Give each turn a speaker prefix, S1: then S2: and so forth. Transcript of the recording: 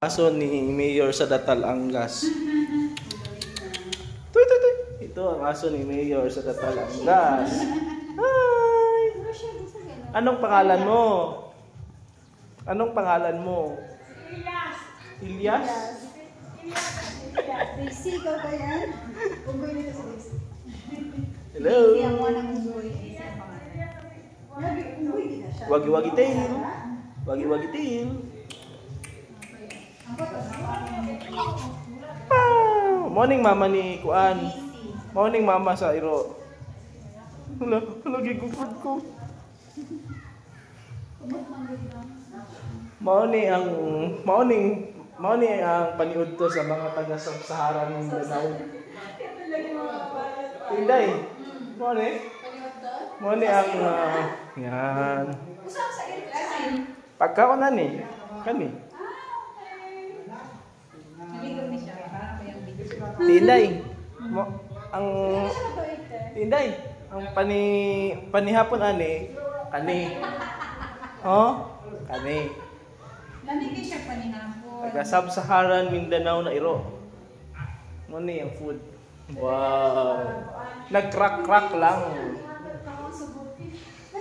S1: Aso ni Mayor sa Datal-Angas. Tuy, tuy, tuy. Ito ang aso ni Mayor sa Datal-Angas. Hi! Anong pangalan mo? Anong pangalan mo?
S2: Ilyas.
S1: Ilyas?
S2: Daisy, ikaw ba yan? Unggoy nito sa Daisy.
S1: Hello?
S2: Daisy ang mga unggoy. Daisy ang pangalan. Unggoy din na siya.
S1: Wagi-wagi tail. Wagi-wagi tail. Morning mama ni Kuan. Morning mama sa Iro. Hala, gigugod ko. Morning ang paniud to sa mga taga Sub-Saharan Mindanao. Tinday. Morning. Morning ang yan. Pagka ko na ni. Kani. Tinday. Tinday. Ang panihapon ani kani. Oh, kani.
S2: Lamig siya panihapon.
S1: Taga Sub-Saharan Mindanao na Iro. Muni ang food. Wow. Nag-crack-crack lang.